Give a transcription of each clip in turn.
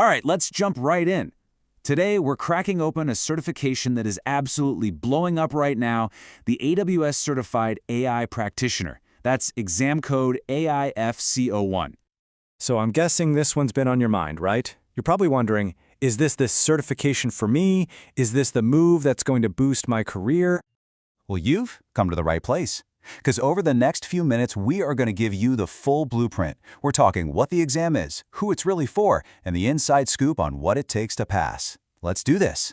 All right, let's jump right in. Today, we're cracking open a certification that is absolutely blowing up right now, the AWS Certified AI Practitioner. That's exam code AIF-C01. So I'm guessing this one's been on your mind, right? You're probably wondering, is this certification for me? Is this the move that's going to boost my career? Well, you've come to the right place. Because over the next few minutes, we are going to give you the full blueprint. We're talking what the exam is, who it's really for, and the inside scoop on what it takes to pass. Let's do this.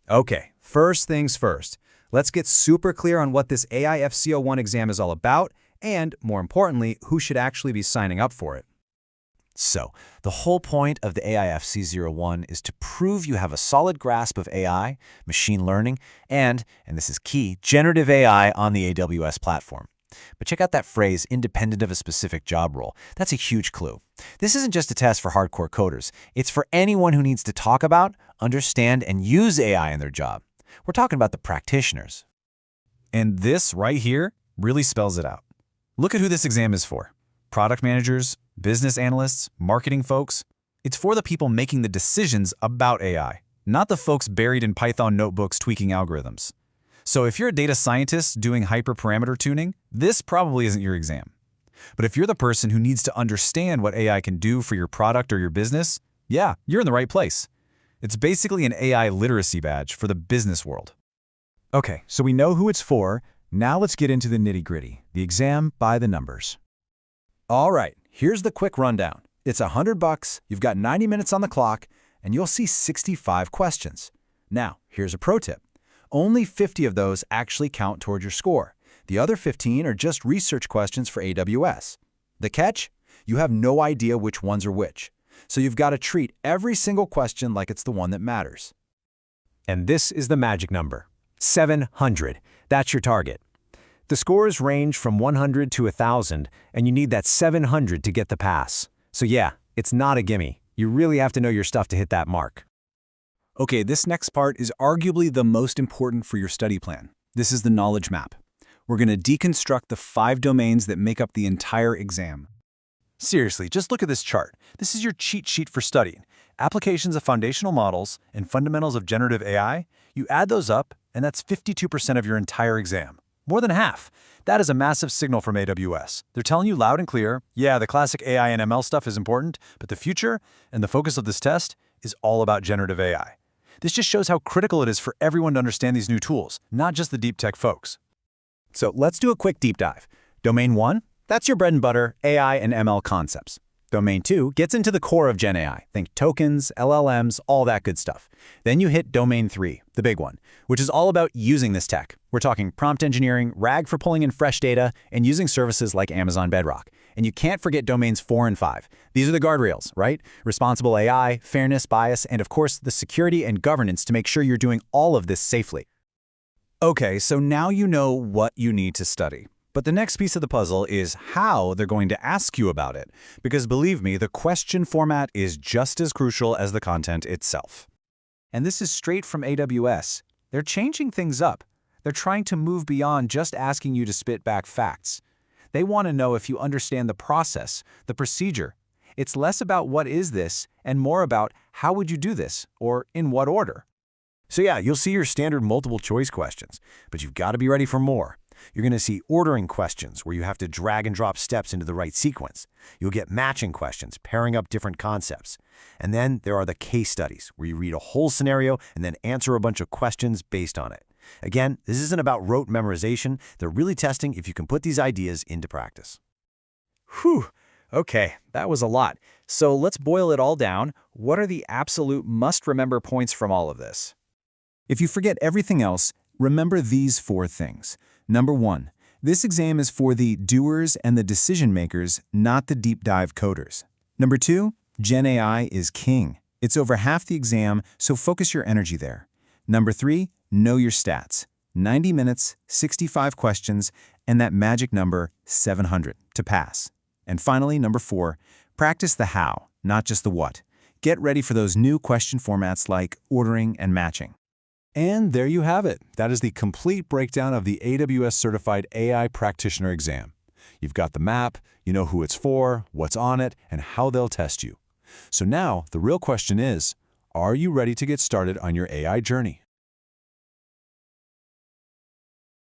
Okay, first things first. Let's get super clear on what this AIF-C01 exam is all about, and, more importantly, who should actually be signing up for it. So, the whole point of the AIF-C01 is to prove you have a solid grasp of AI, machine learning, and this is key, generative AI on the AWS platform. But check out that phrase, independent of a specific job role. That's a huge clue. This isn't just a test for hardcore coders. It's for anyone who needs to talk about, understand, and use AI in their job. We're talking about the practitioners. And this right here really spells it out. Look at who this exam is for. Product managers, business analysts, marketing folks. It's for the people making the decisions about AI, not the folks buried in Python notebooks tweaking algorithms. So if you're a data scientist doing hyperparameter tuning, this probably isn't your exam. But if you're the person who needs to understand what AI can do for your product or your business, yeah, you're in the right place. It's basically an AI literacy badge for the business world. Okay, so we know who it's for. Now let's get into the nitty-gritty, the exam by the numbers. All right, here's the quick rundown. It's $100, you've got 90 minutes on the clock, and you'll see 65 questions. Now, here's a pro tip. Only 50 of those actually count toward your score. The other 15 are just research questions for AWS. The catch? You have no idea which ones are which. So you've got to treat every single question like it's the one that matters. And this is the magic number. 700. That's your target. The scores range from 100 to 1,000, and you need that 700 to get the pass. So yeah, it's not a gimme. You really have to know your stuff to hit that mark. Okay, this next part is arguably the most important for your study plan. This is the knowledge map. We're going to deconstruct the 5 domains that make up the entire exam. Seriously, just look at this chart. This is your cheat sheet for studying. Applications of foundational models and fundamentals of generative AI, you add those up, and that's 52% of your entire exam. More than half. That is a massive signal from AWS. They're telling you loud and clear, yeah, the classic AI and ML stuff is important, but the future and the focus of this test is all about generative AI. This just shows how critical it is for everyone to understand these new tools, not just the deep tech folks. So let's do a quick deep dive. Domain 1, that's your bread and butter, AI and ML concepts. Domain 2 gets into the core of Gen AI. Think tokens, LLMs, all that good stuff. Then you hit Domain 3, the big one, which is all about using this tech. We're talking prompt engineering, RAG for pulling in fresh data, and using services like Amazon Bedrock. And you can't forget Domains 4 and 5. These are the guardrails, right? Responsible AI, fairness, bias, and of course, the security and governance to make sure you're doing all of this safely. Okay, so now you know what you need to study. But the next piece of the puzzle is how they're going to ask you about it. Because believe me, the question format is just as crucial as the content itself. And this is straight from AWS. They're changing things up. They're trying to move beyond just asking you to spit back facts. They want to know if you understand the process, the procedure. It's less about what is this and more about how would you do this or in what order. So yeah, you'll see your standard multiple choice questions, but you've got to be ready for more. You're going to see ordering questions where you have to drag and drop steps into the right sequence. You'll get matching questions, pairing up different concepts. And then there are the case studies where you read a whole scenario and then answer a bunch of questions based on it. Again, this isn't about rote memorization. They're really testing if you can put these ideas into practice. Whew. Okay, that was a lot. So let's boil it all down. What are the absolute must-remember points from all of this? If you forget everything else, remember these 4 things. Number 1, this exam is for the doers and the decision makers, not the deep dive coders. Number 2, Gen AI is king. It's over half the exam, so focus your energy there. Number 3, know your stats. 90 minutes, 65 questions, and that magic number, 700, to pass. And finally, number 4, practice the how, not just the what. Get ready for those new question formats like ordering and matching. And there you have it. That is the complete breakdown of the AWS Certified AI Practitioner exam. You've got the map, you know who it's for, what's on it, and how they'll test you. So now, the real question is, are you ready to get started on your AI journey?